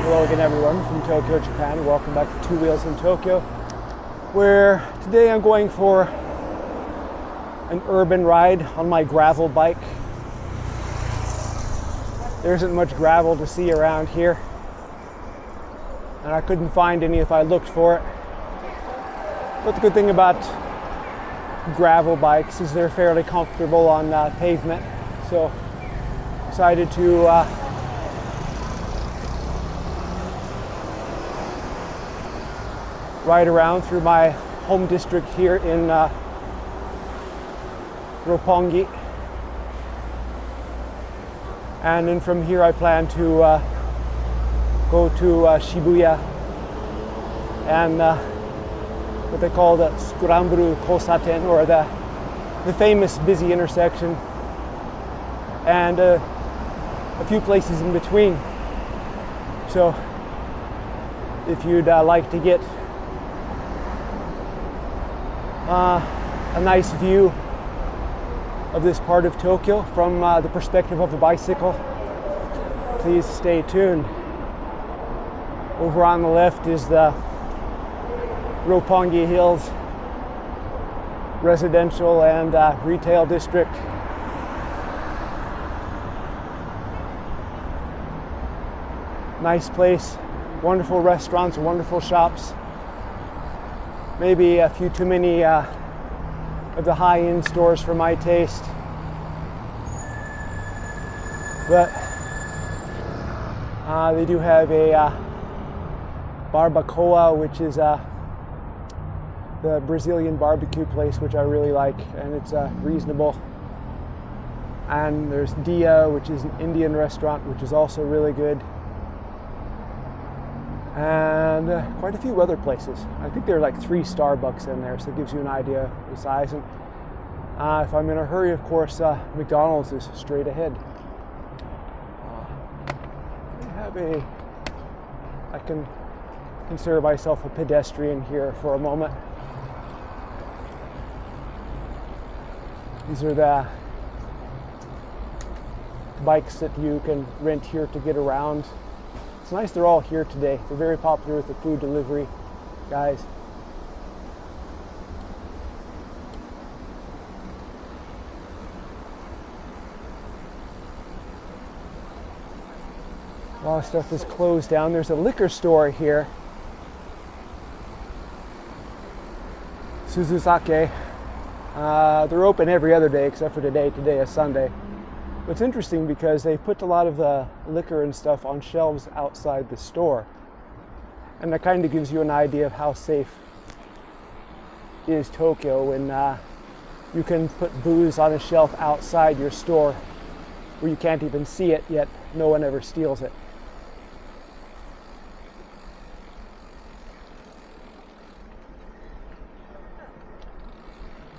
Hello again everyone from Tokyo, Japan. Welcome back to Two Wheels in Tokyo, where today I'm going for an urban ride on my gravel bike. There isn't much gravel to see around here, and I couldn't find any if I looked for it. But the good thing about gravel bikes is they're fairly comfortable on pavement, so decided to ride around through my home district here in Roppongi, and then from here I plan to go to Shibuya and what they call the Scramble Kosaten, or the famous busy intersection, and a few places in between. So if you'd like to get a nice view of this part of Tokyo from the perspective of a bicycle, please stay tuned. Over on the left is the Roppongi Hills residential and retail district. Nice place, wonderful restaurants, wonderful shops. Maybe a few too many of the high-end stores for my taste, but they do have a barbacoa, which is the Brazilian barbecue place, which I really like, and it's reasonable. And there's Dia, which is an Indian restaurant, which is also really good. And quite a few other places. I think there are like 3 Starbucks in there, so it gives you an idea of the size. And if I'm in a hurry, of course, McDonald's is straight ahead. I can consider myself a pedestrian here for a moment. These are the bikes that you can rent here to get around. It's nice they're all here today. They're very popular with the food delivery guys. A lot of stuff is closed down. There's a liquor store here, Suzusake. They're open every other day except for today. Today is Sunday. It's interesting because they put a lot of the liquor and stuff on shelves outside the store, and that kind of gives you an idea of how safe is Tokyo when you can put booze on a shelf outside your store where you can't even see it, yet no one ever steals it.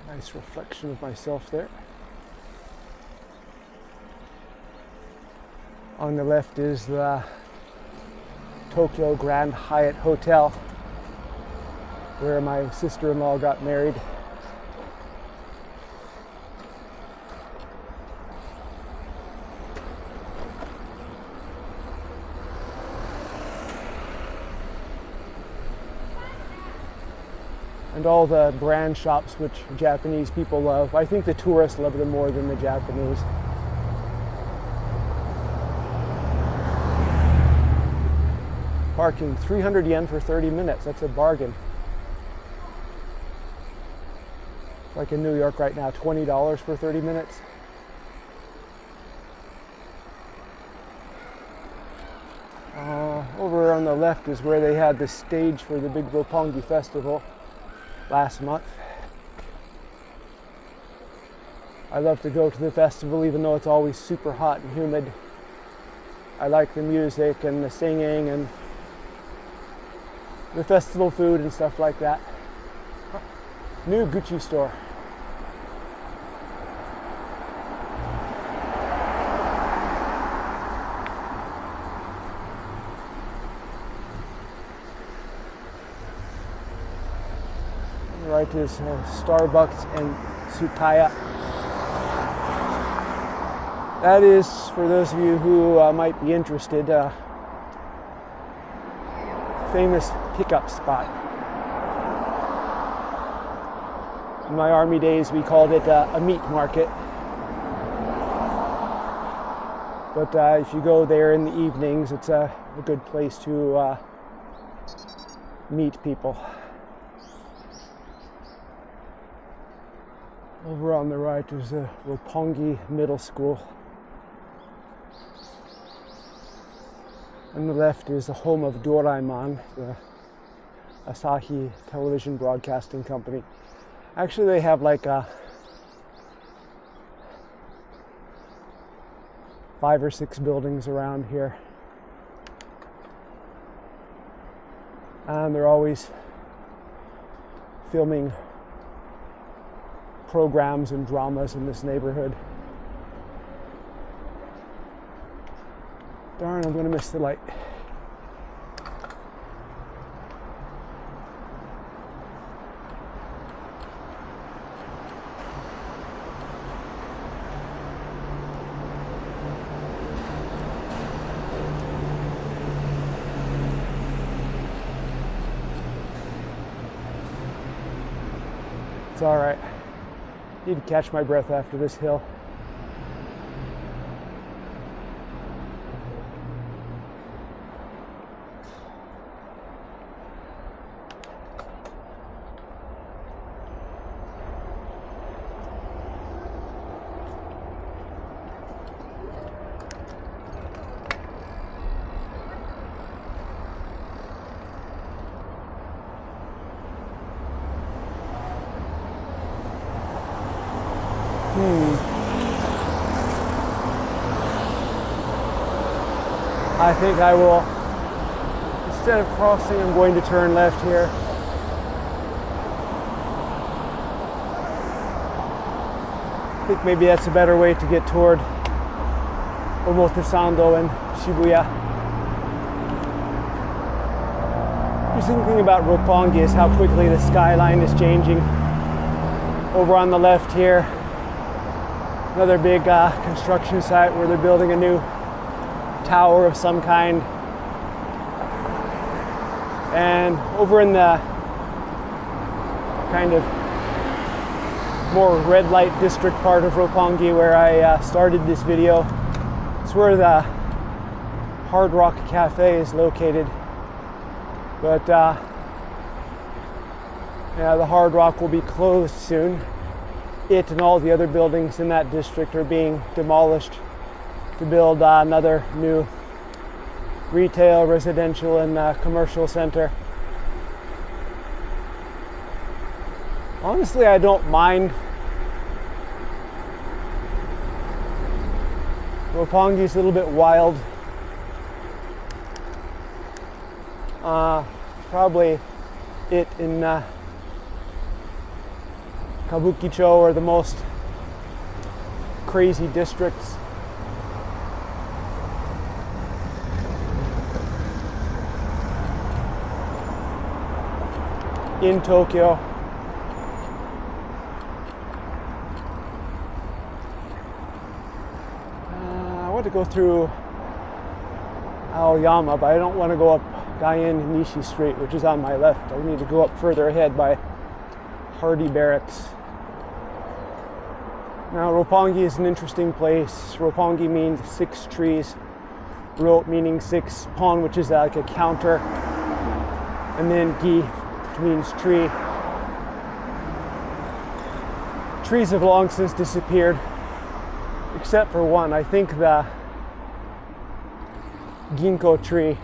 Nice reflection of myself there. On the left is the Tokyo Grand Hyatt Hotel, where my sister-in-law got married. And all the brand shops which Japanese people love. I think the tourists love them more than the Japanese. Parking, 300 yen for 30 minutes. That's a bargain. Like in New York right now, $20 for 30 minutes. Over on the left is where they had the stage for the big Roppongi festival last month. I love to go to the festival even though it's always super hot and humid. I like the music and the singing and the festival food and stuff like that. New Gucci store. Right is Starbucks and Tsutaya. That is, for those of you who might be interested, famous pickup spot. In my army days, we called it a meat market. But if you go there in the evenings, it's a good place to meet people. Over on the right is the Roppongi Middle School. On the left is the home of Doraemon, the Asahi television broadcasting company. Actually, they have like 5 or 6 buildings around here. And they're always filming programs and dramas in this neighborhood. Darn, I'm gonna miss the light. It's all right. Need to catch my breath after this hill. I think I will, instead of crossing, I'm going to turn left here. I think maybe that's a better way to get toward Omotesando and Shibuya. Interesting thing about Roppongi is how quickly the skyline is changing. Over on the left here, another big construction site where they're building a new tower of some kind. And over in the kind of more red light district part of Roppongi where I started this video, it's where the Hard Rock Cafe is located. But yeah, the Hard Rock will be closed soon. It and all the other buildings in that district are being demolished to build another new retail, residential, and commercial center. Honestly, I don't mind. Roppongi's a little bit wild. Probably it in Kabukicho are the most crazy districts. In Tokyo. I want to go through Aoyama, but I don't want to go up Gaien Nishi Street, which is on my left. I need to go up further ahead by Hardy Barracks. Now, Roppongi is an interesting place. Roppongi means 6 trees. Ro meaning 6, pon, which is like a counter, and then gi, which means tree. Trees have long since disappeared, except for one. I think the ginkgo tree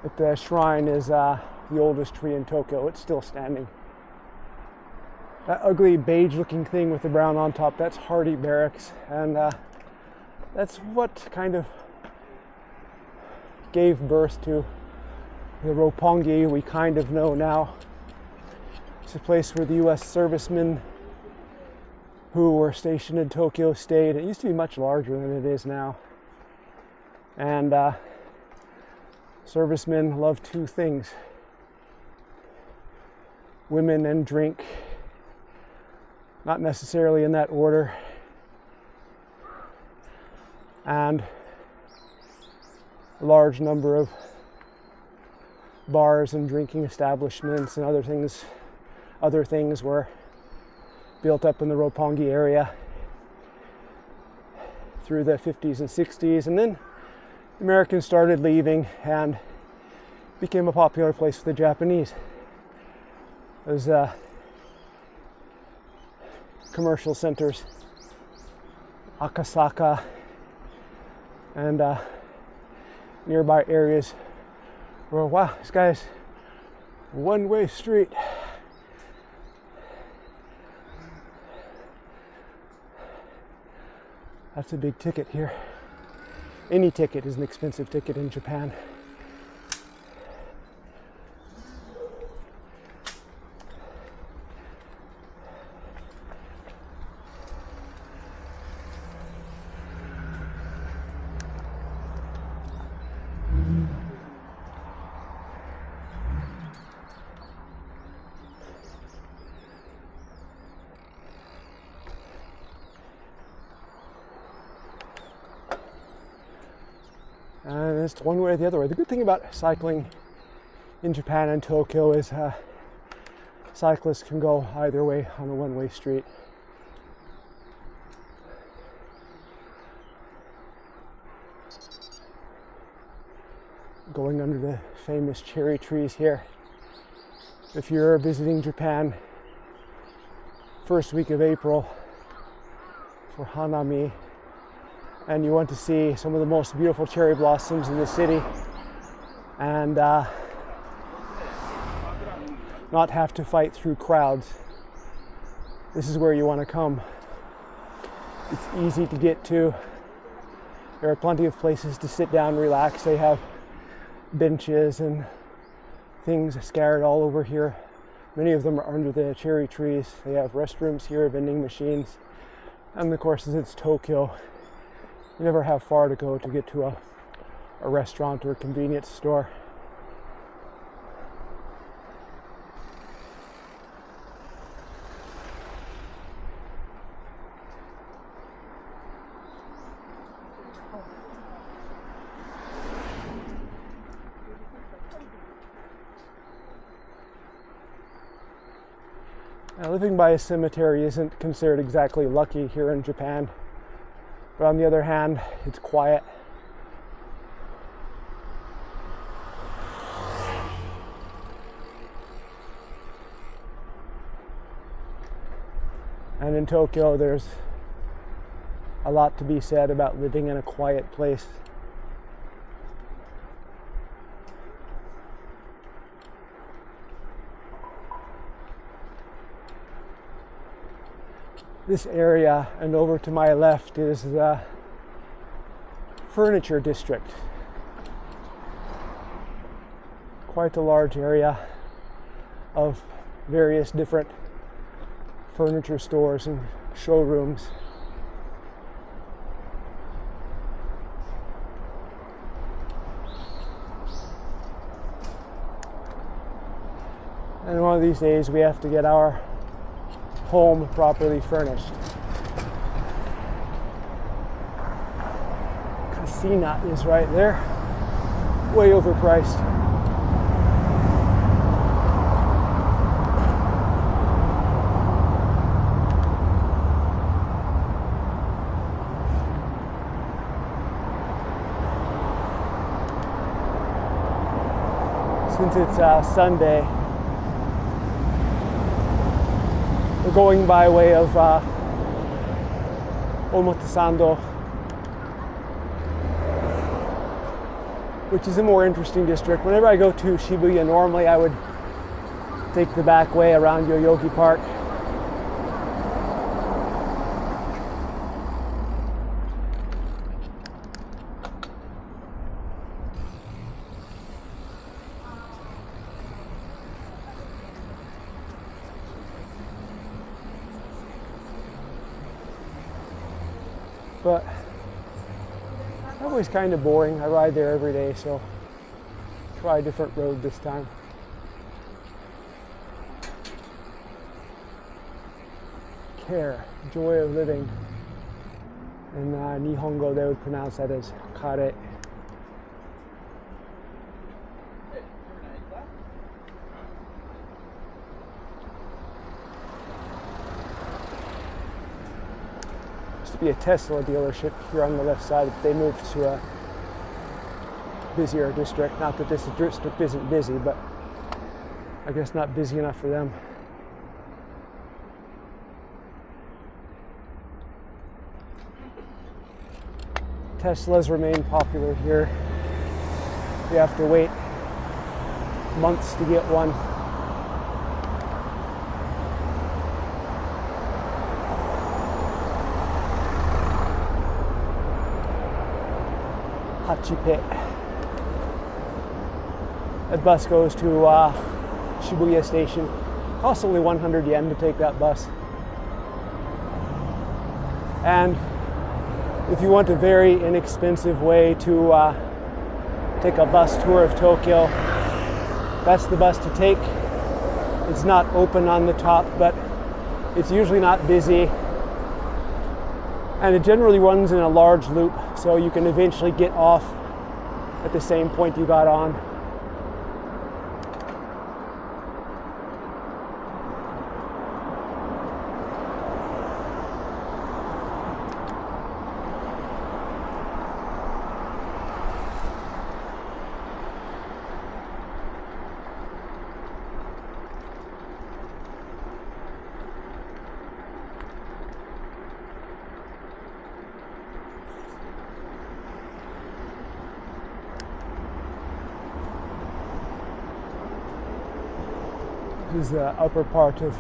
at the shrine is the oldest tree in Tokyo. It's still standing. That ugly beige looking thing with the brown on top, that's Hardy Barracks, and that's what kind of gave birth to the Roppongi we kind of know now. It's a place where the US servicemen who were stationed in Tokyo stayed. It used to be much larger than it is now. And servicemen love 2 things: women and drink. Not necessarily in that order. and a large number of bars and drinking establishments and other things were built up in the Roppongi area through the 50s and 60s, and then Americans started leaving and became a popular place for the Japanese. Those commercial centers, Akasaka, and nearby areas where, wow, this guy's one-way street. That's a big ticket here. Any ticket is an expensive ticket in Japan. And it's one way or the other way. The good thing about cycling in Japan and Tokyo is cyclists can go either way on a one-way street. Going under the famous cherry trees here. If you're visiting Japan first week of April for Hanami, and you want to see some of the most beautiful cherry blossoms in the city and not have to fight through crowds, this is where you want to come. It's easy to get to. There are plenty of places to sit down and relax. They have benches and things scattered all over here. Many of them are under the cherry trees. They have restrooms here, vending machines, and of course, as it's Tokyo, you never have far to go to get to a restaurant or a convenience store. Now, living by a cemetery isn't considered exactly lucky here in Japan. But on the other hand, it's quiet. And in Tokyo, there's a lot to be said about living in a quiet place. This area and over to my left is the furniture district. Quite a large area of various different furniture stores and showrooms. And one of these days we have to get our home properly furnished. Casina is right there, way overpriced. Since it's Sunday, we're going by way of Omotesando, which is a more interesting district. Whenever I go to Shibuya, normally I would take the back way around Yoyogi Park. But always kind of boring. I ride there every day, so try a different road this time. Care, joy of living. In Nihongo, they would pronounce that as kare. Used to be a Tesla dealership here on the left side, but they moved to a busier district. Not that this district isn't busy, but I guess not busy enough for them. Teslas remain popular here. You have to wait months to get one. Hachipe. That bus goes to Shibuya Station. Costs only 100 yen to take that bus. And if you want a very inexpensive way to take a bus tour of Tokyo, that's the bus to take. It's not open on the top, but it's usually not busy. And it generally runs in a large loop, so you can eventually get off at the same point you got on. This is the upper part of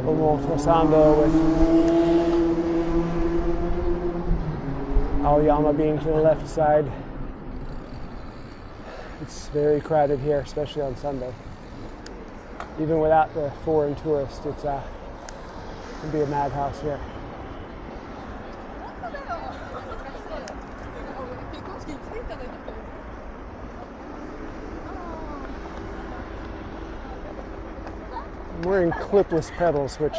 Omotesando, with Aoyama being to the left side. It's very crowded here, especially on Sunday. Even without the foreign tourists, it can be a madhouse here. I'm wearing clipless pedals, which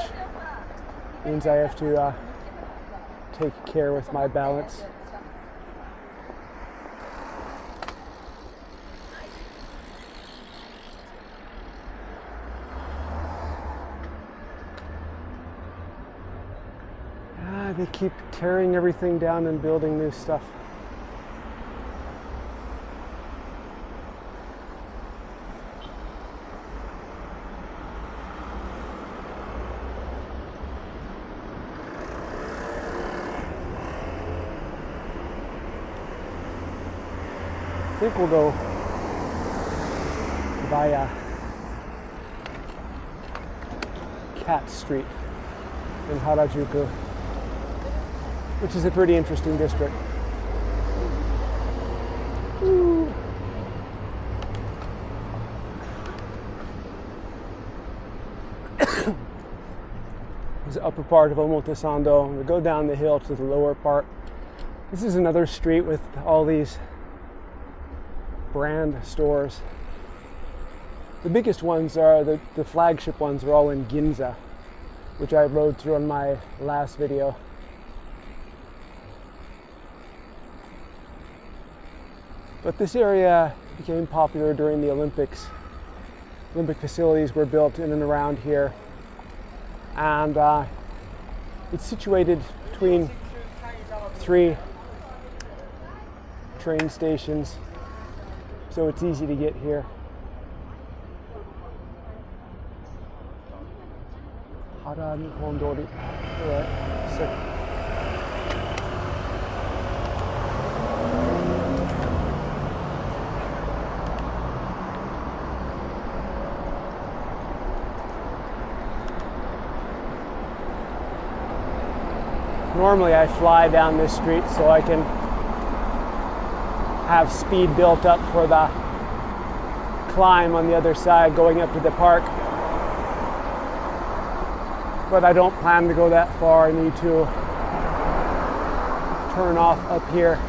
means I have to take care with my balance. They keep tearing everything down and building new stuff. I think we'll go via Cat Street in Harajuku, which is a pretty interesting district. Ooh. This is the upper part of Omotesando. We go down the hill to the lower part. This is another street with all these brand stores. The biggest ones are, the flagship ones are all in Ginza, which I rode through in my last video. But this area became popular during the Olympics. Olympic facilities were built in and around here. And it's situated between 3 train stations, so it's easy to get here. Hara Nihon Dori. Alright, sick. Normally I fly down this street so I can have speed built up for the climb on the other side going up to the park. But I don't plan to go that far. I need to turn off up here.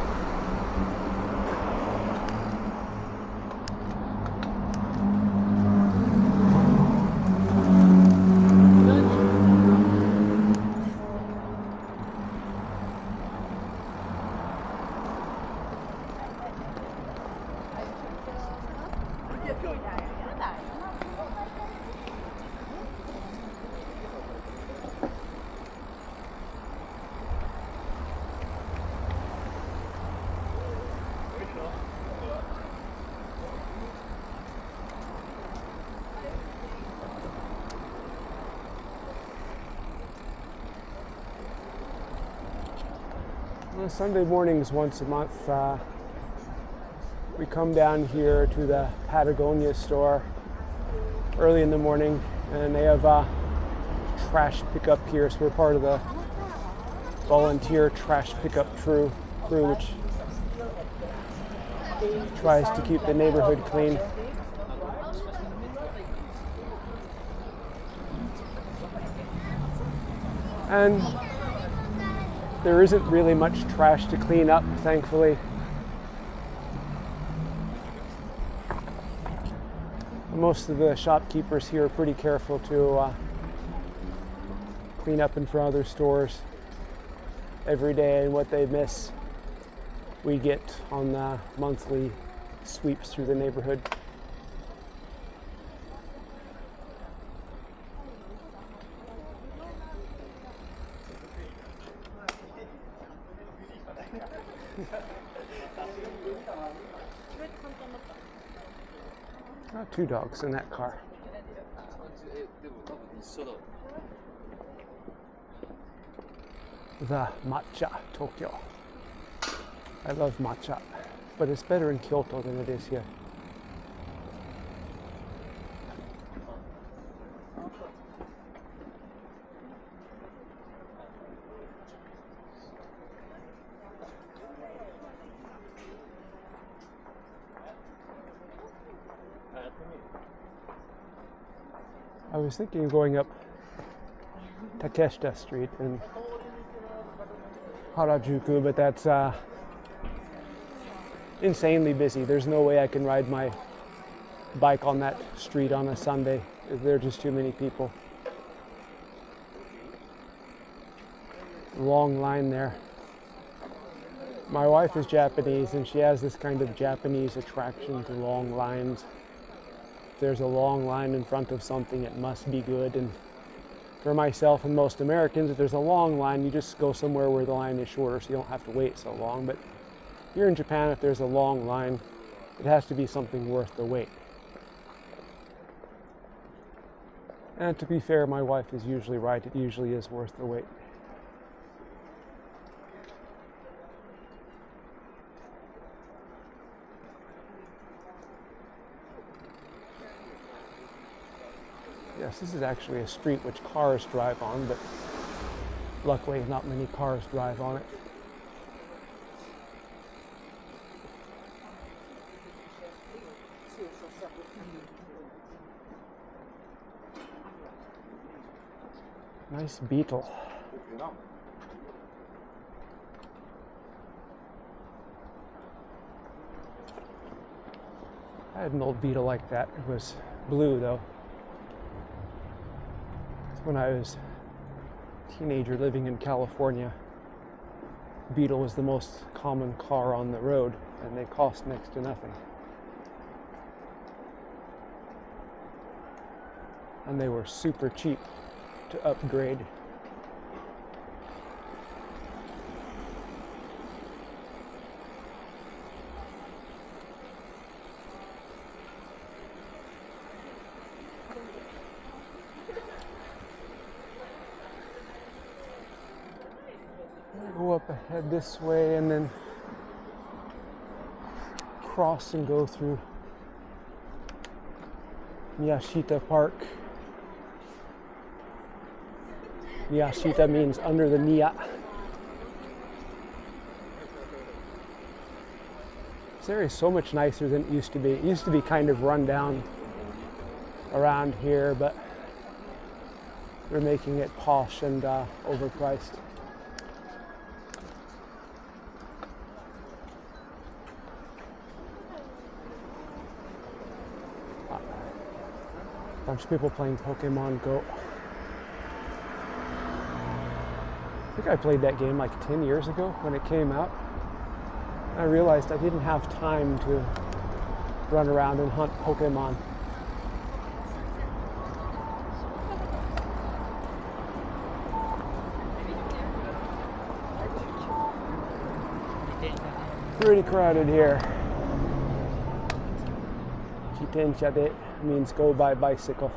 On Sunday mornings once a month, we come down here to the Patagonia store early in the morning, and they have trash pickup here, so we're part of the volunteer trash pickup crew, which tries to keep the neighborhood clean. And there isn't really much trash to clean up, thankfully. Most of the shopkeepers here are pretty careful to clean up in front of their stores every day, and what they miss, we get on the monthly sweeps through the neighborhood. Two dogs in that car. The matcha Tokyo. I love matcha, but it's better in Kyoto than it is here. I was thinking of going up Takeshita Street in Harajuku, but that's insanely busy. There's no way I can ride my bike on that street on a Sunday. There are just too many people. Long line there. My wife is Japanese, and she has this kind of Japanese attraction to long lines. If there's a long line in front of something, it must be good. And for myself and most Americans, if there's a long line, you just go somewhere where the line is shorter so you don't have to wait so long. But here in Japan, if there's a long line, it has to be something worth the wait. And to be fair, my wife is usually right. It usually is worth the wait. Yes, this is actually a street which cars drive on, but luckily not many cars drive on it. Nice beetle. I had an old beetle like that. It was blue though. When I was a teenager living in California, Beetle was the most common car on the road, and they cost next to nothing. And they were super cheap to upgrade. Go up ahead this way and then cross and go through Miyashita Park. Miyashita means under the Miya. This area is so much nicer than it used to be. It used to be kind of run down around here, but we're making it posh and overpriced. Bunch of people playing Pokemon Go. I think I played that game like 10 years ago when it came out. I realized I didn't have time to run around and hunt Pokemon. Pretty crowded here. Jitensha de means go by bicycle.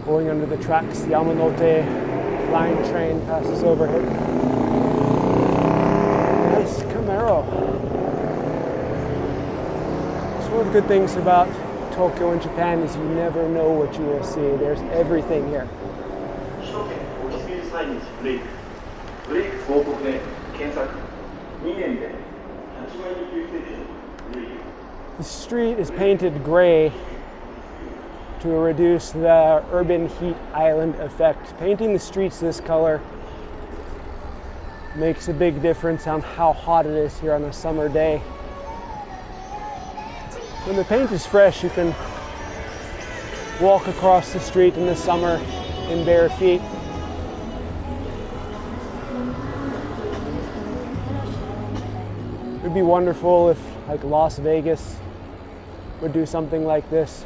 going under the tracks. The Yamanote line train passes overhead. Nice Camaro. So one of the good things about Tokyo in Japan is you never know what you will see. There's everything here. The street is painted gray to reduce the urban heat island effect. Painting the streets this color makes a big difference on how hot it is here on a summer day. When the paint is fresh, you can walk across the street in the summer in bare feet. It would be wonderful if, like, Las Vegas would do something like this.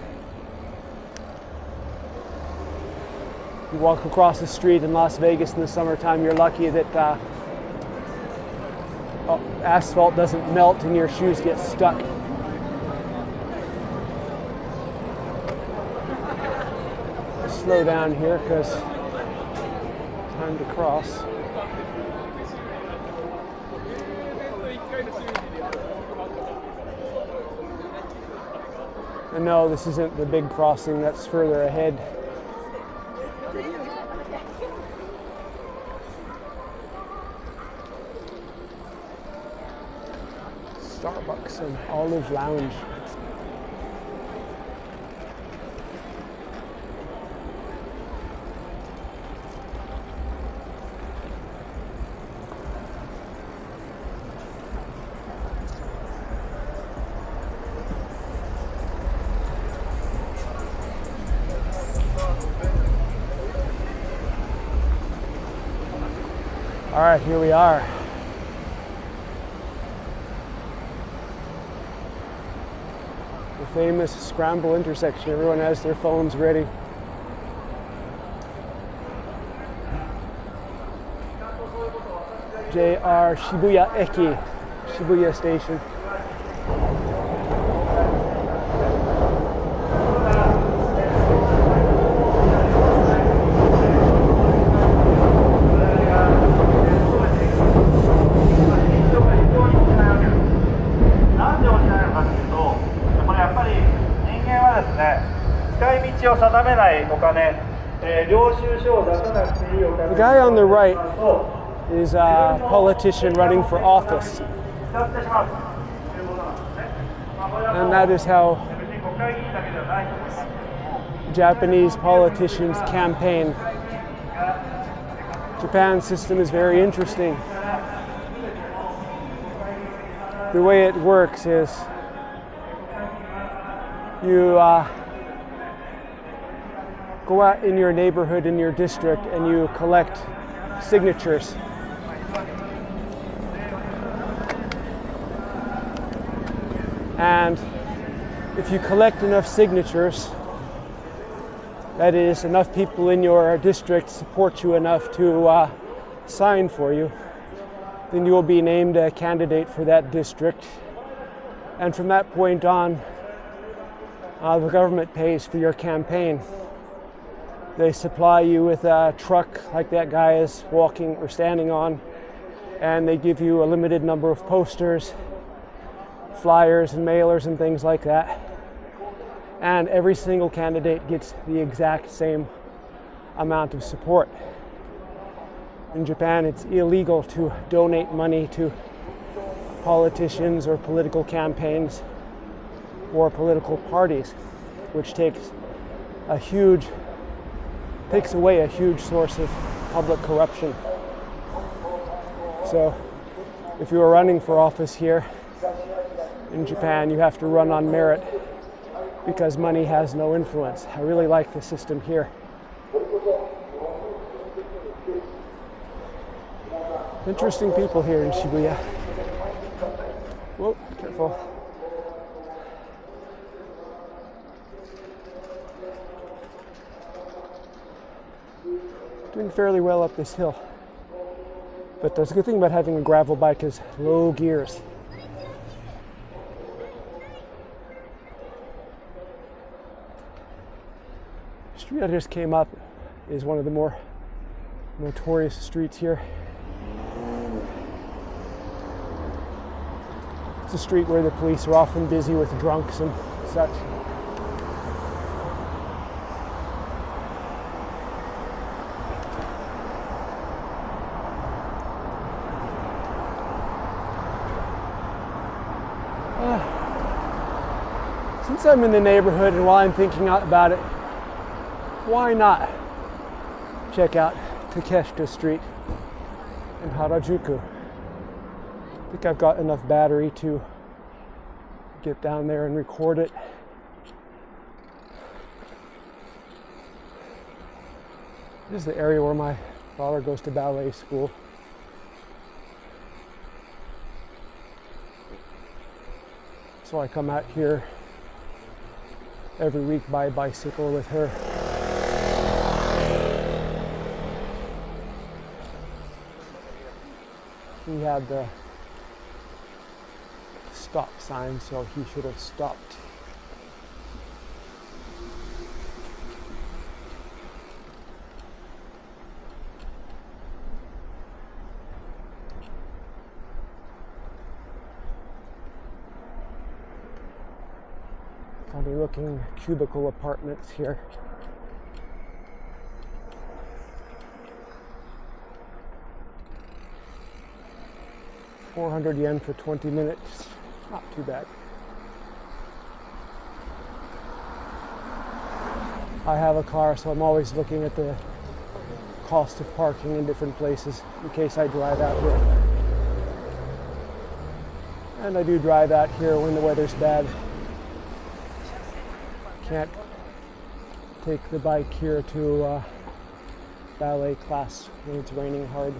You walk across the street in Las Vegas in the summertime, you're lucky that asphalt doesn't melt and your shoes get stuck. Slow down here because time to cross. And no, this isn't the big crossing, that's further ahead. Starbucks and Olive Lounge. All right, here we are. The famous scramble intersection. Everyone has their phones ready. JR Shibuya Eki, Shibuya Station. The guy on the right is a politician running for office. And that is how Japanese politicians campaign. Japan's system is very interesting. The way it works is you go out in your neighborhood, in your district, and you collect signatures. And if you collect enough signatures, that is, enough people in your district support you enough to sign for you, then you will be named a candidate for that district. And from that point on, the government pays for your campaign. They supply you with a truck like that guy is walking or standing on, and they give you a limited number of posters, flyers and mailers and things like that. And every single candidate gets the exact same amount of support. In Japan, it's illegal to donate money to politicians or political campaigns or political parties, which takes away a huge source of public corruption. So if you are running for office here in Japan, you have to run on merit because money has no influence. I really like the system here. Interesting people here in Shibuya. Whoa, careful. Doing fairly well up this hill. But the good thing about having a gravel bike is low gears. The street I just came up is one of the more notorious streets here. It's a street where the police are often busy with drunks and such. Since I'm in the neighborhood and while I'm thinking about it, why not check out Takeshita Street in Harajuku? I think I've got enough battery to get down there and record it. This is the area where my daughter goes to ballet school. So I come out here every week by bicycle with her. He had the stop sign, so he should have stopped. Funny looking cubicle apartments here. $400 for 20 minutes. Not too bad. I have a car, so I'm always looking at the cost of parking in different places in case I drive out here. And I do drive out here when the weather's bad. Can't take the bike here to ballet class when it's raining hard.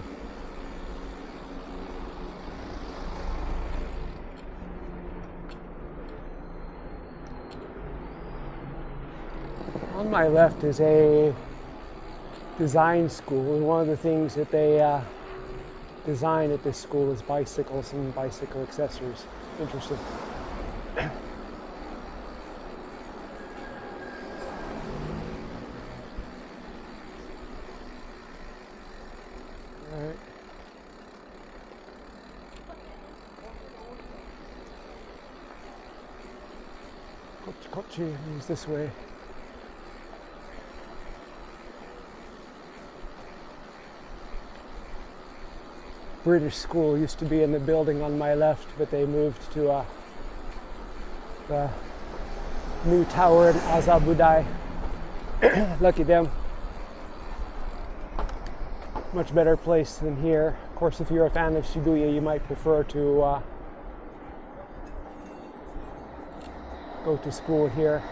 On my left is a design school, and one of the things that they design at this school is bicycles and bicycle accessories. Interesting. Alright. Kochi is this way. British school used to be in the building on my left, but they moved to the new tower in Azabudai. Lucky them. Much better place than here. Of course, if you're a fan of Shibuya, you might prefer to go to school here.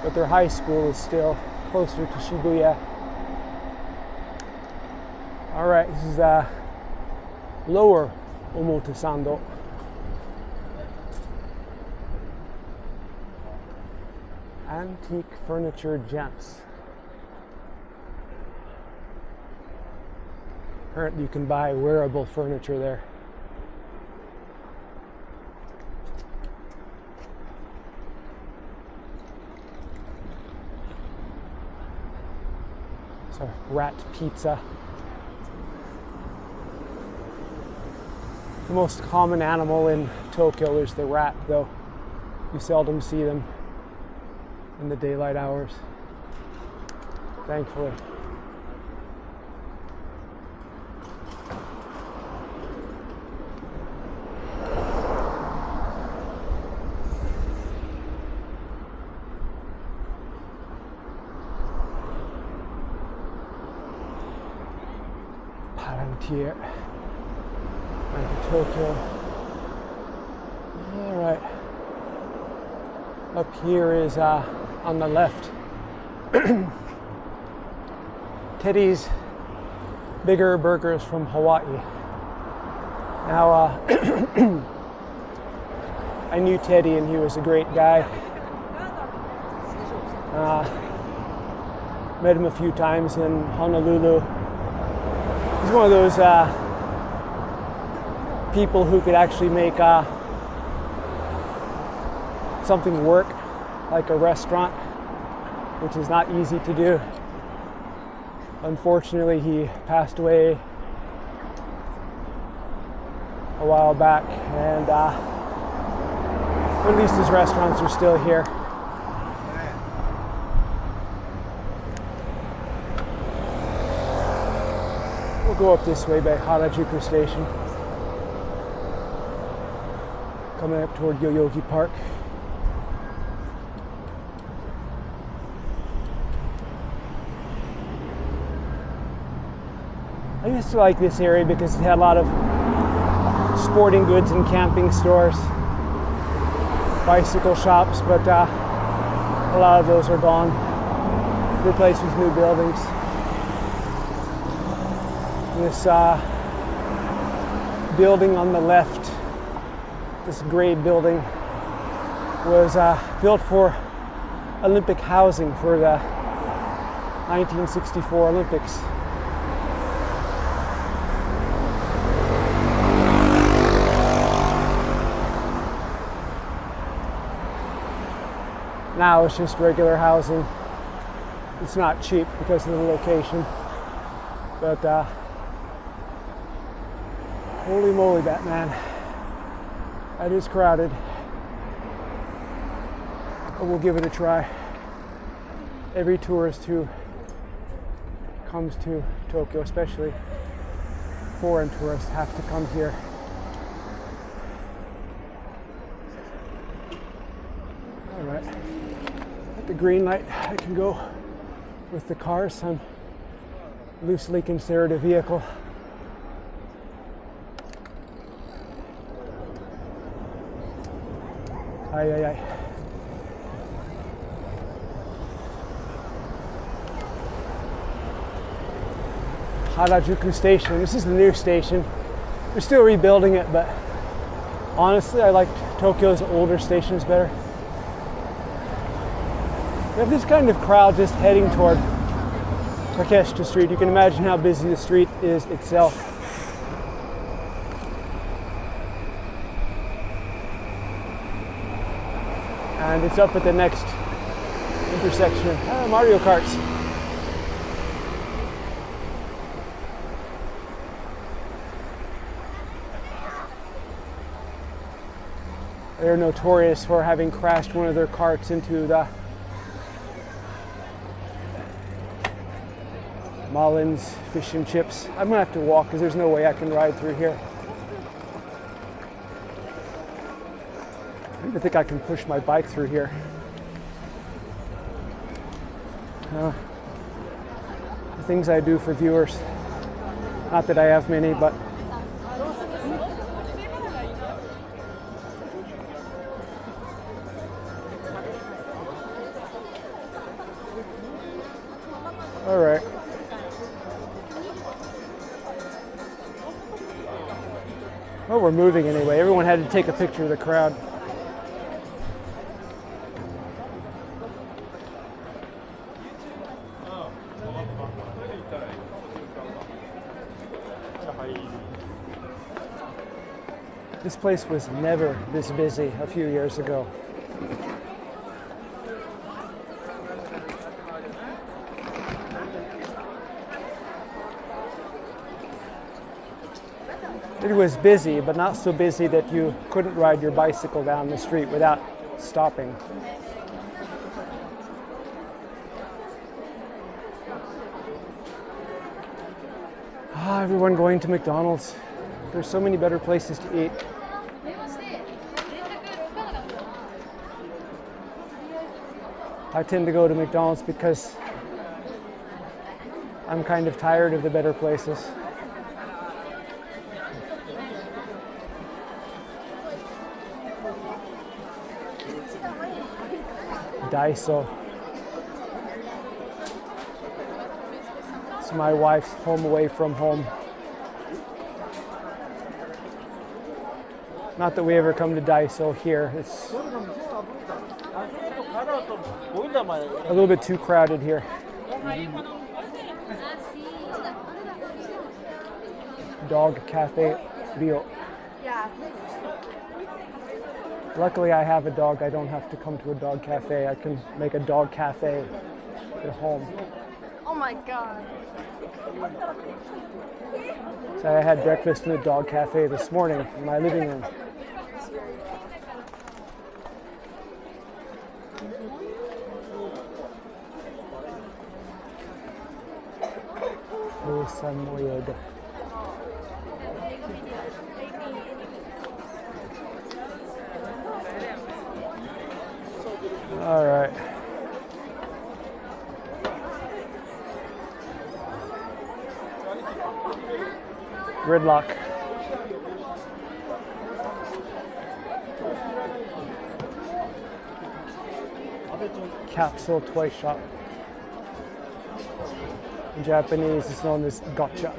But their high school is still closer to Shibuya. Alright, this is lower Omotesando. Antique furniture gems. Apparently you can buy wearable furniture there. So rat pizza. The most common animal in Tokyo is the rat, though you seldom see them in the daylight hours, thankfully. Palantir. Tokyo. Alright. Up here is on the left Teddy's Bigger Burgers from Hawaii. Now I knew Teddy and he was a great guy. Met him a few times in Honolulu. He's one of those people who could actually make something work, like a restaurant. which is not easy to do. Unfortunately, he passed away a while back, and at least his restaurants are still here. We'll go up this way by Harajuku Station, coming up toward Yoyogi Park. I used to like this area because it had a lot of sporting goods and camping stores, bicycle shops, but a lot of those are gone, replaced with new buildings. This building on the left, this gray building, was built for Olympic housing for the 1964 Olympics. Now it's just regular housing. It's not cheap because of the location, but holy moly, Batman, that is crowded. But we'll give it a try. Every tourist who comes to Tokyo, especially foreign tourists, have to come here. All right. The green light, I can go with the cars. I'm loosely considered a vehicle. Ay, ay, ay. Harajuku Station. This is the new station. They're still rebuilding it, but honestly, I like Tokyo's older stations better. We have this kind of crowd just heading toward Takeshita Street. You can imagine how busy the street is itself. And it's up at the next intersection. Mario Karts. They're notorious for having crashed one of their carts into the Mullins Fish and Chips. I'm gonna have to walk because there's no way I can ride through here. I don't even think I can push my bike through here. The things I do for viewers. Not that I have many, but all right. Well, we're moving anyway. Everyone had to take a picture of the crowd. This place was never this busy a few years ago. It was busy, but not so busy that you couldn't ride your bicycle down the street without stopping. Everyone going to McDonald's. There's so many better places to eat. I tend to go to McDonald's because I'm kind of tired of the better places. Daiso. It's my wife's home away from home. Not that we ever come to Daiso here. It's a little bit too crowded here. Dog Cafe Rio. Luckily I have a dog. I don't have to come to a dog cafe. I can make a dog cafe at home. Oh my god. So I had breakfast in the dog cafe this morning in my living room. All right. Gridlock. Capsule toy shop. In Japanese, it's known as gotcha.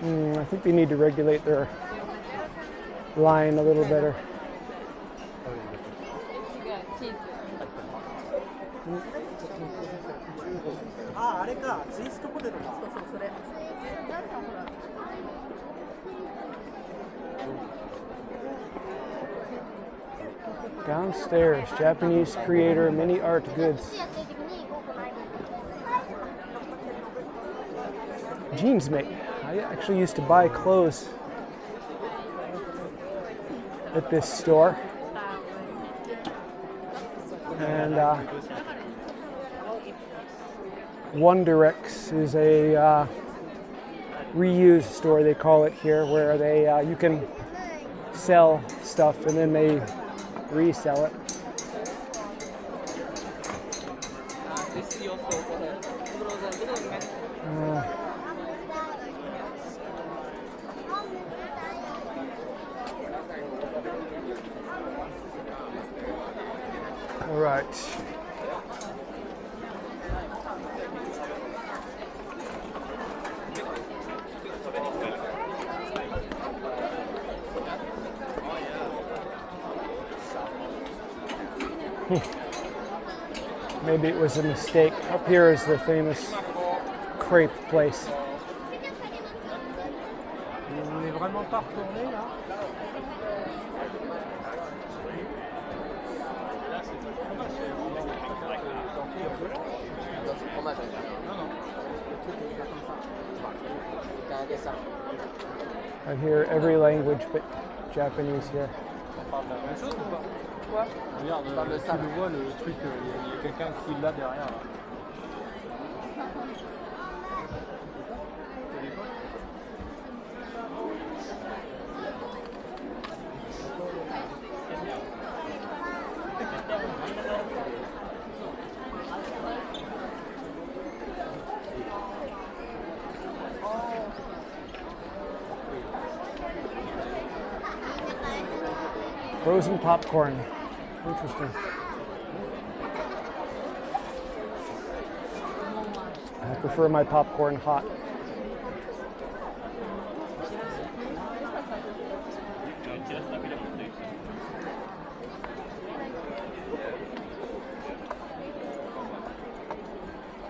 I think they need to regulate their line a little better. Downstairs, Japanese creator mini art goods. Jeans mate. I actually used to buy clothes at this store. And Wonderex is a reuse store, they call it here, where they you can sell stuff and then they resell it. All right. Maybe it was a mistake. Up here is the famous crepe place. On est vraiment pas retourné là. I hear every language but Japanese here. Quoi? Regarde, tu le vois le truc, il y a quelqu'un qui l'a derrière là. Frozen popcorn. Interesting. I prefer my popcorn hot.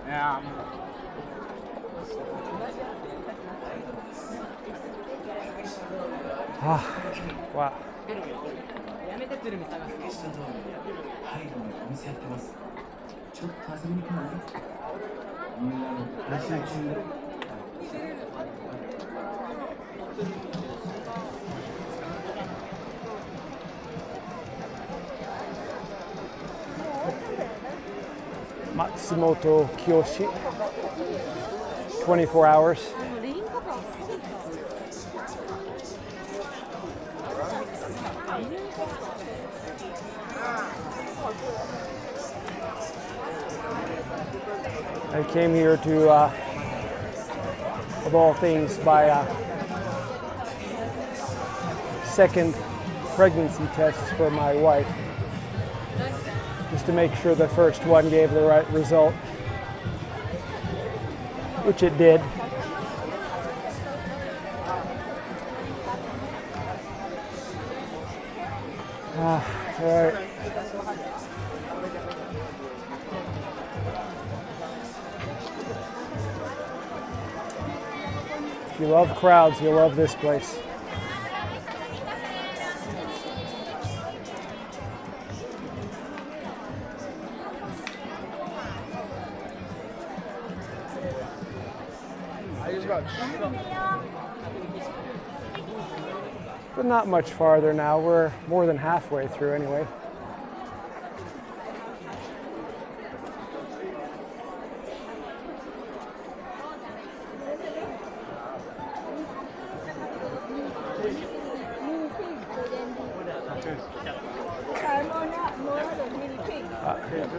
Yeah. Ah, wow. ちょっと遊びに来ない？来週中。Matsumoto Kiyoshi. 24 hours. I came here to, of all things, buy a second pregnancy test for my wife, just to make sure the first one gave the right result, which it did. All right. If you love crowds, you'll love this place. But not much farther now. We're more than halfway through anyway.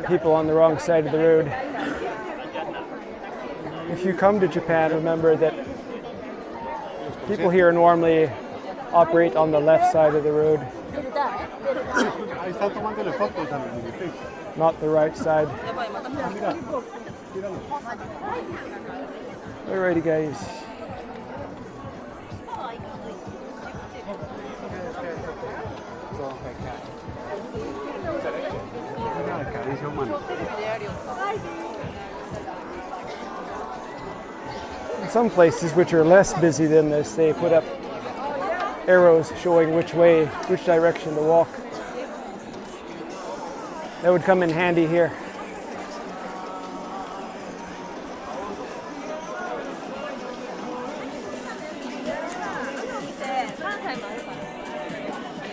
People on the wrong side of the road. If you come to Japan, remember that people here normally operate on the left side of the road, not the right side. Alrighty, guys. In some places which are less busy than this, they put up arrows showing which direction to walk. That would come in handy here.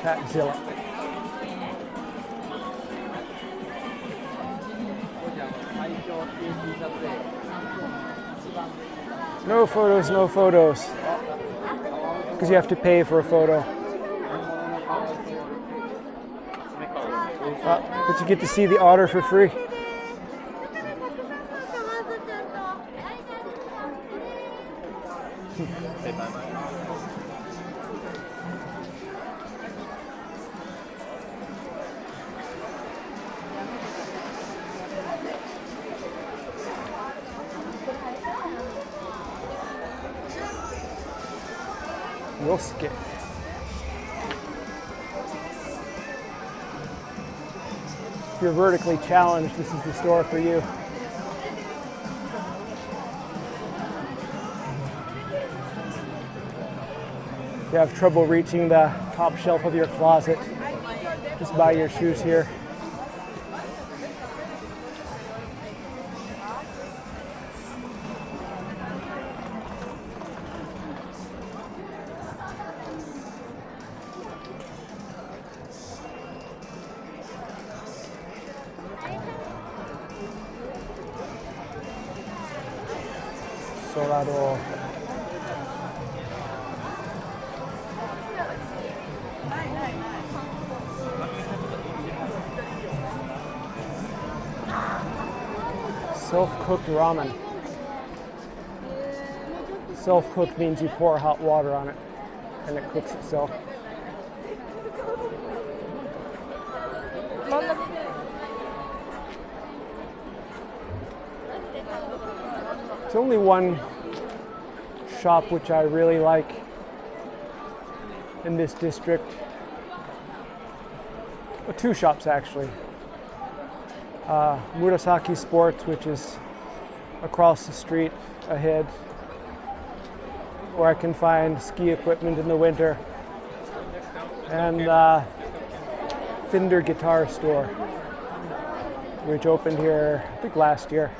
Catzilla. No photos, no photos. Because you have to pay for a photo. But you get to see the otter for free. Yosuke. If you're vertically challenged, this is the store for you. If you have trouble reaching the top shelf of your closet, just buy your shoes here. Solado. Self-cooked ramen. Self-cooked means you pour hot water on it and it cooks itself. There's only one shop which I really like in this district. Well, two shops actually. Murasaki Sports, which is across the street ahead, where I can find ski equipment in the winter, and Fender Guitar Store, which opened here, I think, last year.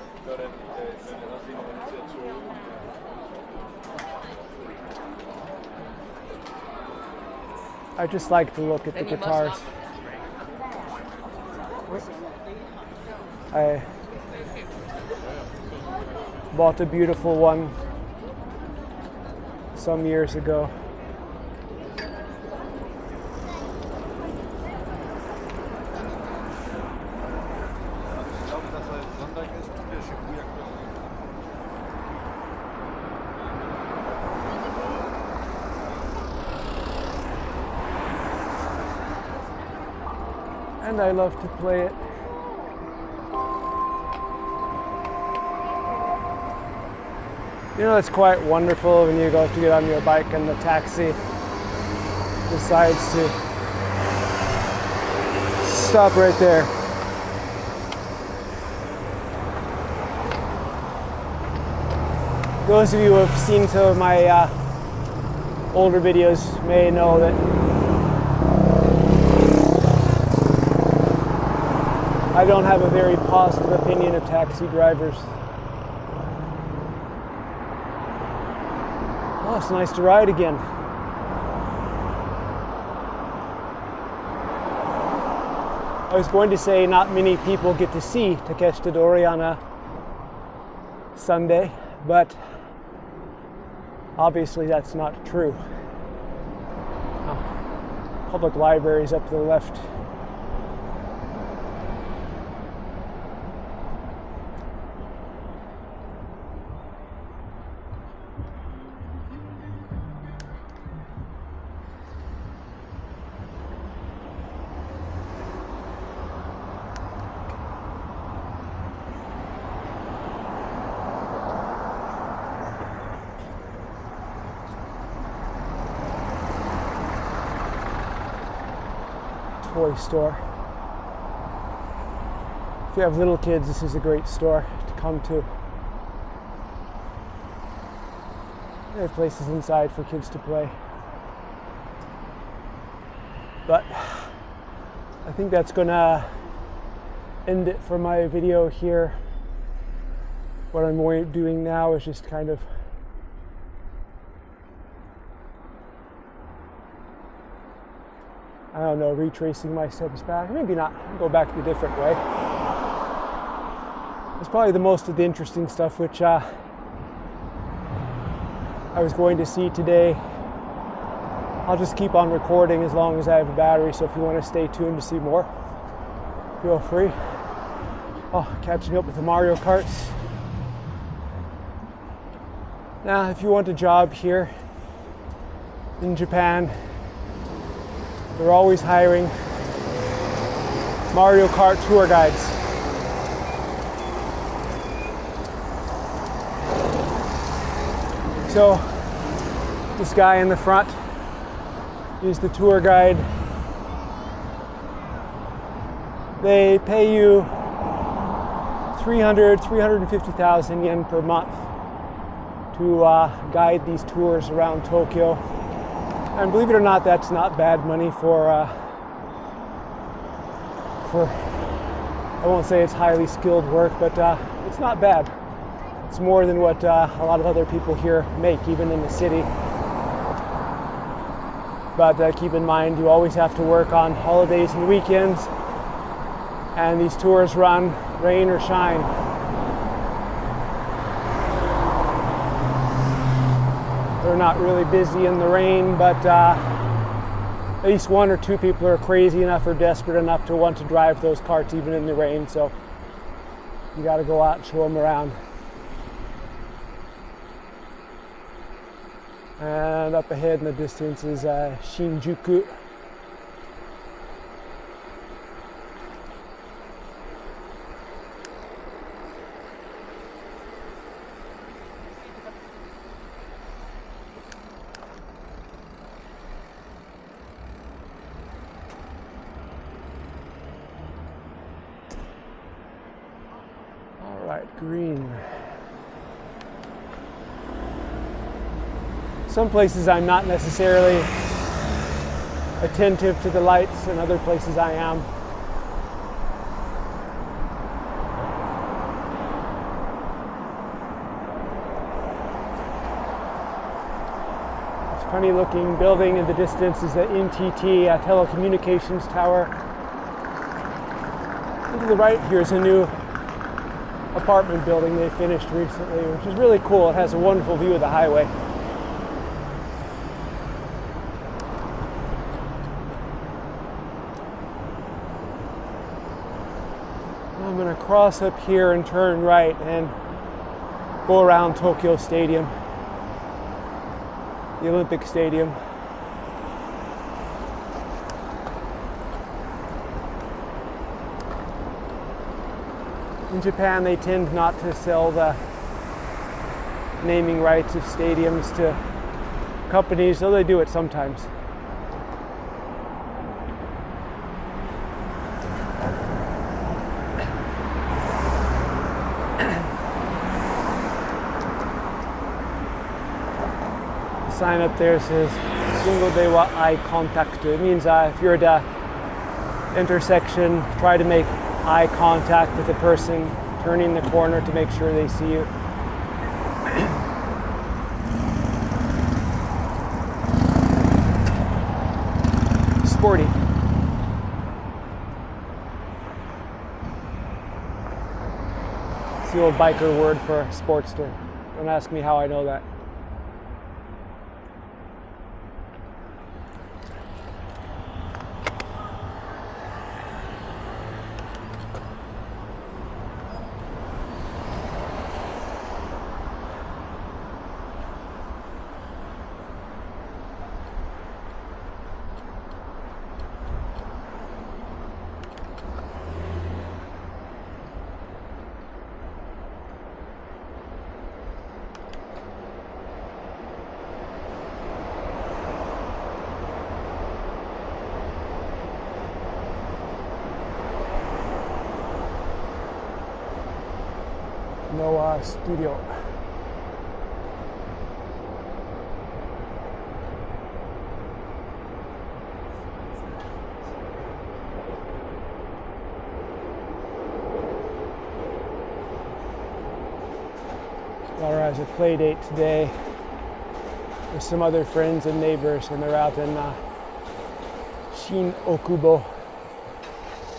I just like to look at the guitars. I bought a beautiful one some years ago. And I love to play it. You know, it's quite wonderful when you go to get on your bike and the taxi decides to stop right there. Those of you who have seen some of my older videos may know that I don't have a very positive opinion of taxi drivers. Oh, it's nice to ride again. I was going to say not many people get to see Takeshitadori on a Sunday, but obviously that's not true. Public libraries up to the left. Toy store. If you have little kids, this is a great store to come to. They have places inside for kids to play. But I think that's gonna end it for my video here. What I'm doing now is just kind of I don't know, retracing my steps back. Maybe not, go back a different way. It's probably the most of the interesting stuff, which I was going to see today. I'll just keep on recording as long as I have a battery, so if you want to stay tuned to see more, feel free. Oh, catching up with the Mario Karts. Now, if you want a job here in Japan, they're always hiring Mario Kart tour guides. So this guy in the front is the tour guide. They pay you 350,000 yen per month to guide these tours around Tokyo. And believe it or not, that's not bad money for I won't say it's highly skilled work, but it's not bad. It's more than what a lot of other people here make, even in the city. But keep in mind, you always have to work on holidays and weekends, and these tours run rain or shine. They're not really busy in the rain, but at least one or two people are crazy enough or desperate enough to want to drive those carts even in the rain, so you got to go out and show them around. And up ahead in the distance is Shinjuku. All right, green. Some places I'm not necessarily attentive to the lights, and other places I am. It's a funny looking building in the distance is the NTT telecommunications tower. To the right here is a new apartment building they finished recently, which is really cool. It has a wonderful view of the highway. I'm going to cross up here and turn right and go around Tokyo Stadium, the Olympic Stadium. In Japan, they tend not to sell the naming rights of stadiums to companies, though they do it sometimes. sign up there says Shingo de wa eye contact. It means if you're at a intersection, try to make eye contact with the person turning the corner to make sure they see you. Sporty. It's the old biker word for sportster. Don't ask me how I know that. No studio. Laura has a play date today with some other friends and neighbors, and they're out in Shin Okubo.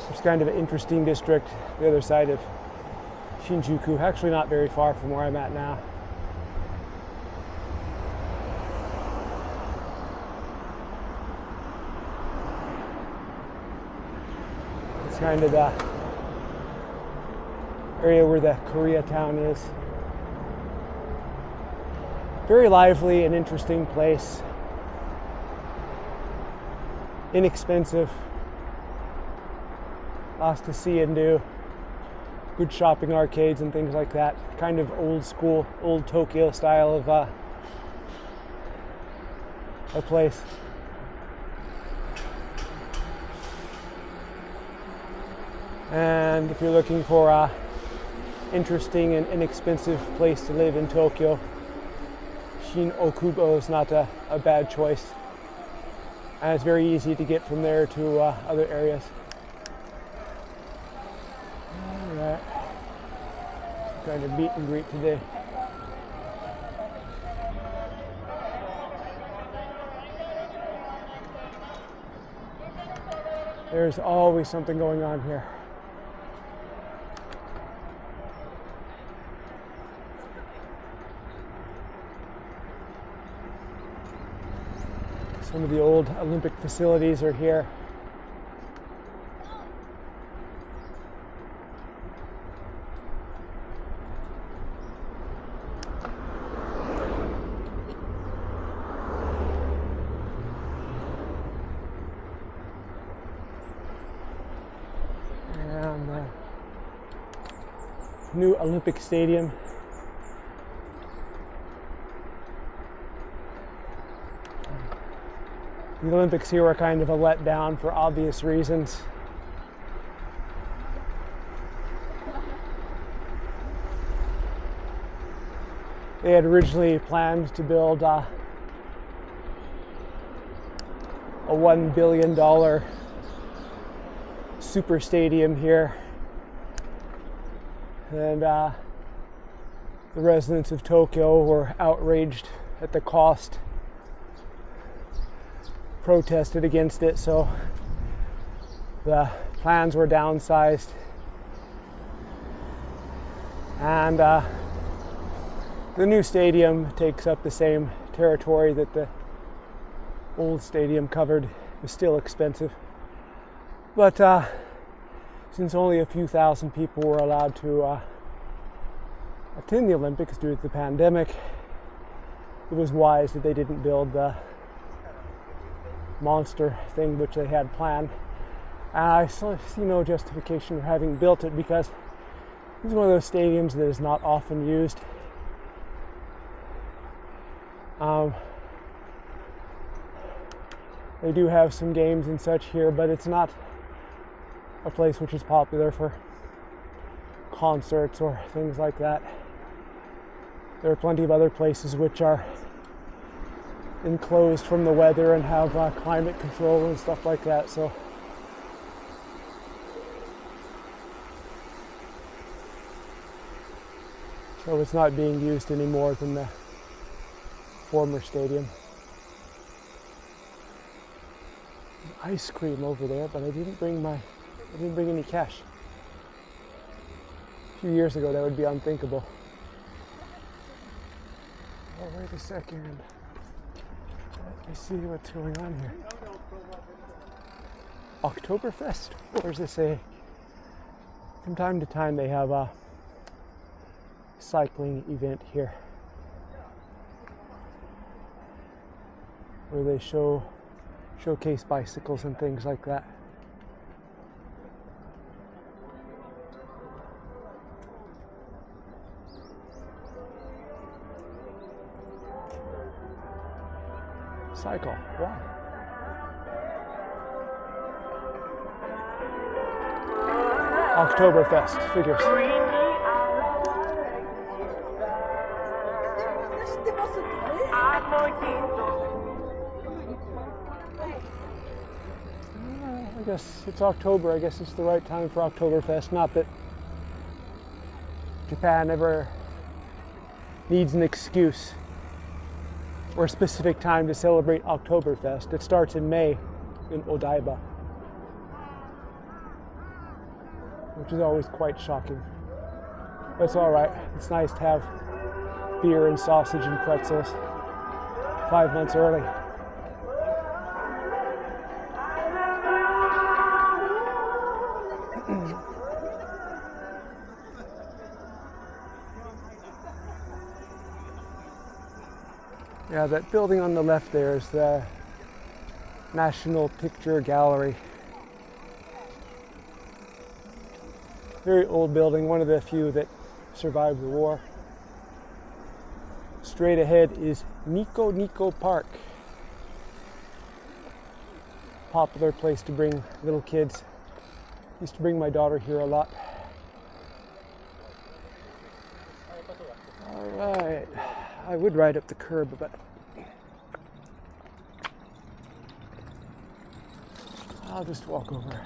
It's kind of an interesting district, the other side of Shinjuku, actually not very far from where I'm at now. It's kind of the area where the Koreatown is. Very lively and interesting place. Inexpensive. Lots to see and do. Good shopping arcades and things like that. Kind of old school, old Tokyo style of a place. And if you're looking for a interesting and inexpensive place to live in Tokyo, Shin Okubo is not a bad choice. And it's very easy to get from there to other areas. Alright, kind of meet and greet today. There's always something going on here. Some of the old Olympic facilities are here. And new Olympic Stadium. The Olympics here were kind of a letdown for obvious reasons. They had originally planned to build a $1 billion super stadium here. And the residents of Tokyo were outraged at the cost, protested against it, so the plans were downsized. And the new stadium takes up the same territory that the old stadium covered. It's still expensive. But since only a few thousand people were allowed to attend the Olympics due to the pandemic, it was wise that they didn't build the monster thing which they had planned. And I see no justification for having built it, because it's one of those stadiums that is not often used. They do have some games and such here, but it's not a place which is popular for concerts or things like that. There are plenty of other places which are enclosed from the weather and have climate control and stuff like that. So it's not being used any more than the former stadium. Ice cream over there, but I didn't bring any cash. A few years ago that would be unthinkable. Oh, wait a second. Let me see what's going on here. Oktoberfest? Or does it say? From time to time they have a cycling event here where they showcase bicycles and things like that. Cycle. Wow. Oktoberfest. Figures. I guess it's October. I guess it's the right time for Oktoberfest. Not that Japan ever needs an excuse or a specific time to celebrate Oktoberfest. It starts in May in Odaiba, which is always quite shocking. But it's all right. It's nice to have beer and sausage and pretzels 5 months early. Yeah, that building on the left there is the National Picture Gallery. Very old building, one of the few that survived the war. Straight ahead is Nico Park. Popular place to bring little kids. Used to bring my daughter here a lot. All right. I would ride up the curb, but I'll just walk over.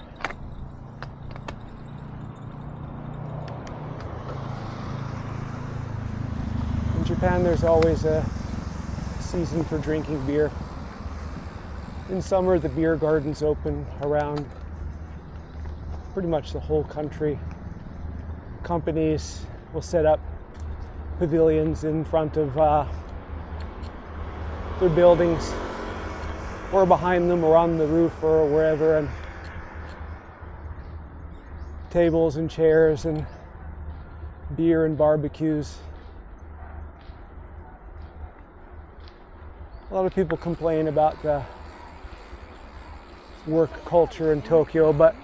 In Japan, there's always a season for drinking beer. In summer, the beer gardens open around pretty much the whole country. Companies will set up pavilions in front of their buildings or behind them or on the roof or wherever, and tables and chairs and beer and barbecues. A lot of people complain about the work culture in Tokyo, but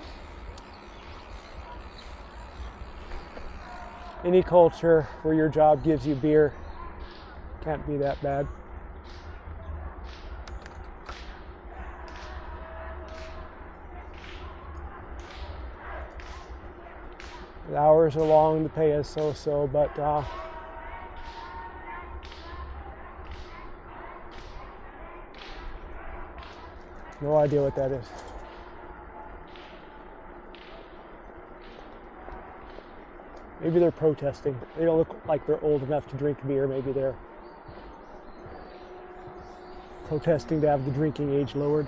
any culture where your job gives you beer can't be that bad. The hours are long, the pay is so-so, but no idea what that is. Maybe they're protesting. They don't look like they're old enough to drink beer. Maybe they're protesting to have the drinking age lowered.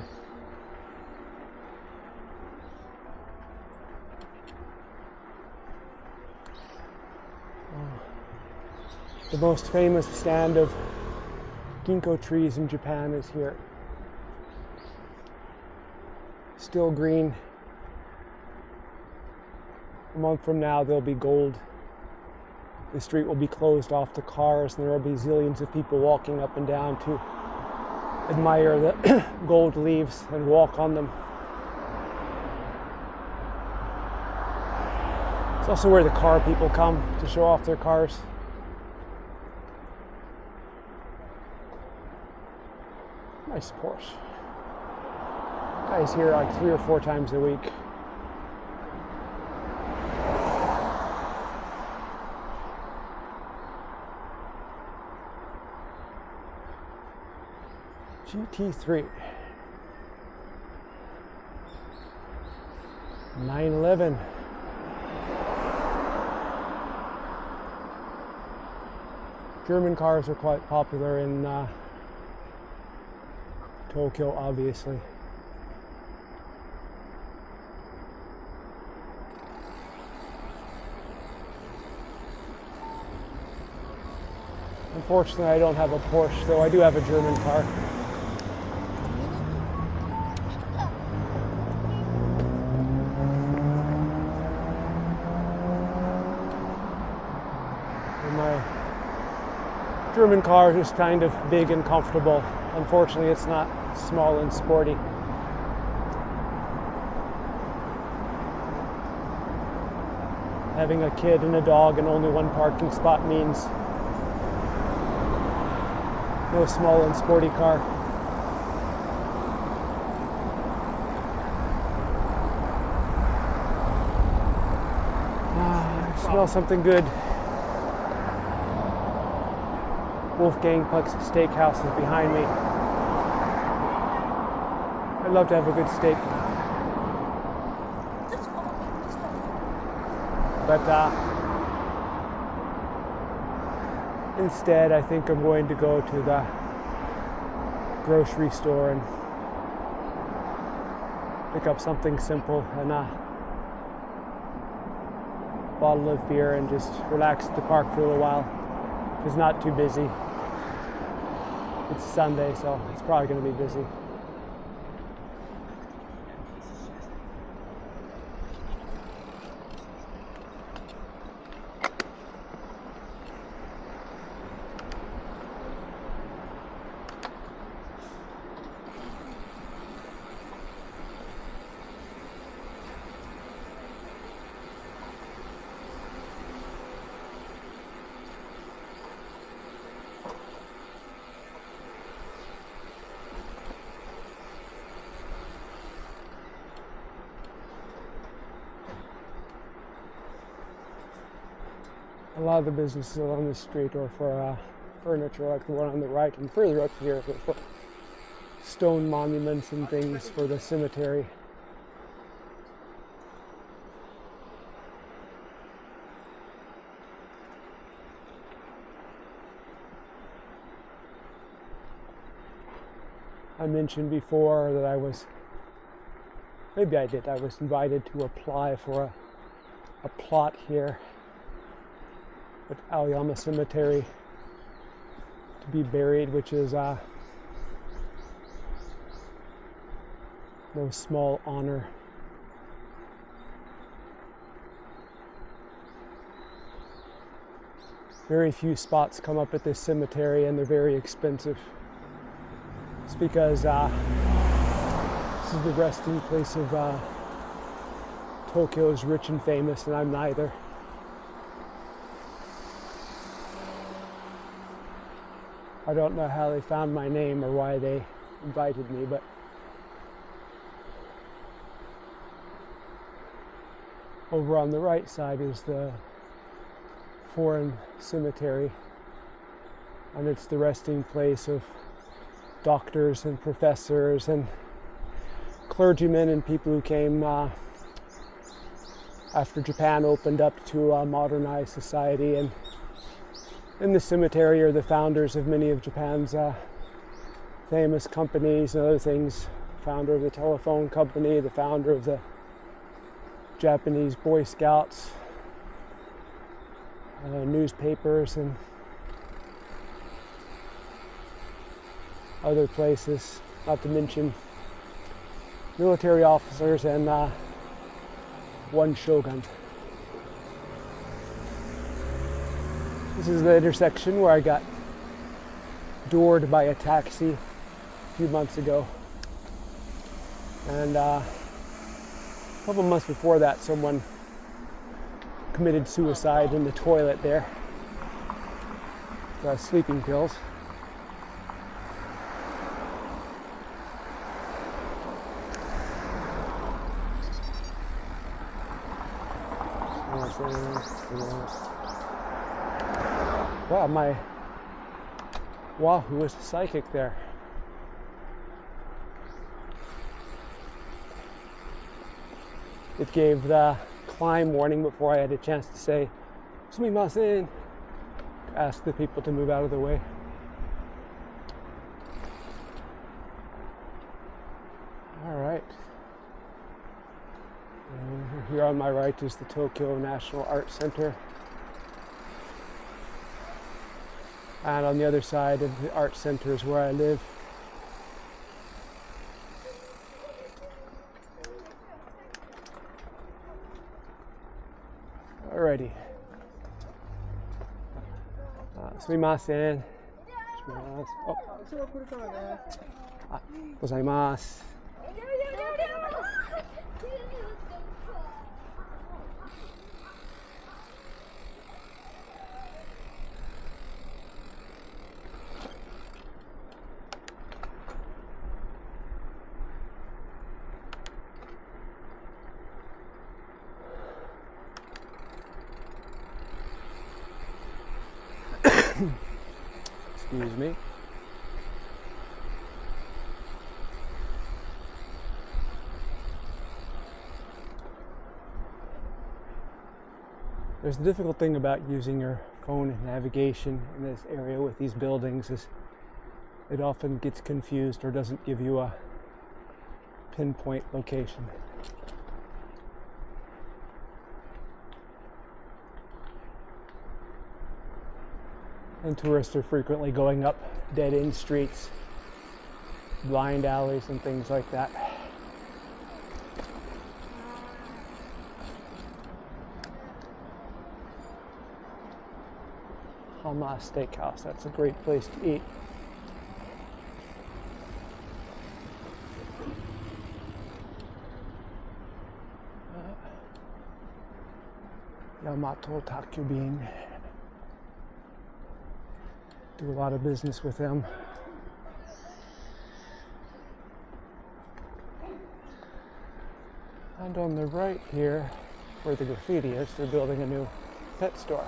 The most famous stand of ginkgo trees in Japan is here. Still green. A month from now, they'll be gold. The street will be closed off to cars, and there will be zillions of people walking up and down to admire the gold leaves and walk on them. It's also where the car people come to show off their cars. Nice Porsche. Guy's here like 3 or 4 times a week. GT3. 911. German cars are quite popular in Tokyo, obviously. Unfortunately, I don't have a Porsche, though I do have a German car. And my German car is just kind of big and comfortable. Unfortunately, it's not small and sporty. Having a kid and a dog and only one parking spot means no small and sporty car. I smell something good. Wolfgang Puck's Steakhouse is behind me. I'd love to have a good steak. But instead, I think I'm going to go to the grocery store and pick up something simple and a bottle of beer and just relax at the park for a little while. It's not too busy. It's Sunday, so it's probably going to be busy. A lot of the businesses along the street are for furniture, like the one on the right, and further up here for stone monuments and things for the cemetery. I mentioned before that I was invited to apply for a plot here at Aoyama Cemetery to be buried, which is no small honor. Very few spots come up at this cemetery, and they're very expensive. It's because this is the resting place of Tokyo's rich and famous, and I'm neither. I don't know how they found my name or why they invited me, but over on the right side is the foreign cemetery, and it's the resting place of doctors and professors and clergymen and people who came after Japan opened up to a modernized society. And in the cemetery are the founders of many of Japan's famous companies and other things. Founder of the telephone company, the founder of the Japanese Boy Scouts, newspapers, and other places, not to mention military officers and one shogun. This is the intersection where I got doored by a taxi a few months ago. And a couple months before that, someone committed suicide in the toilet there. Sleeping pills. Wow, my Wahoo is psychic there. it gave the climb warning before I had a chance to say sumimasen, ask the people to move out of the way. All right. And here on my right is the Tokyo National Art Center. And on the other side of the art center is where I live. Alrighty. Sumimasen. Oh. ございます。Excuse me. There's the difficult thing about using your phone navigation in this area with these buildings is it often gets confused or doesn't give you a pinpoint location. And tourists are frequently going up dead-end streets, blind alleys, and things like that. Hama Steakhouse, that's a great place to eat. Yamato Takubin. Do a lot of business with them. And on the right here, where the graffiti is, they're building a new pet store.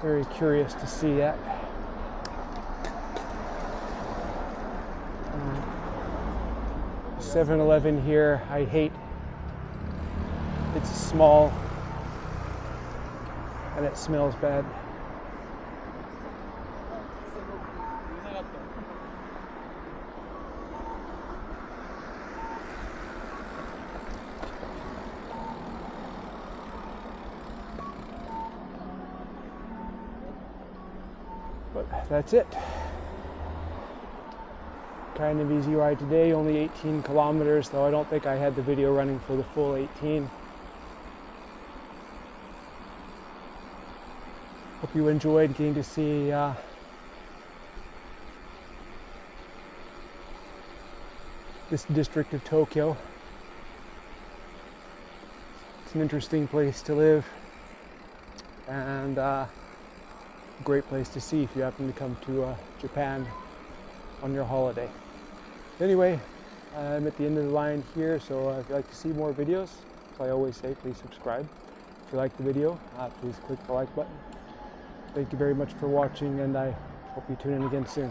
Very curious to see that. 7-Eleven here, I hate. It's small and it smells bad. But that's it. Kind of easy ride today, only 18 kilometers, though I don't think I had the video running for the full 18. Hope you enjoyed getting to see this district of Tokyo. It's an interesting place to live and great place to see if you happen to come to Japan on your holiday. Anyway, I'm at the end of the line here, so if you'd like to see more videos, as I always say, please subscribe. If you like the video, please click the like button. Thank you very much for watching, and I hope you tune in again soon.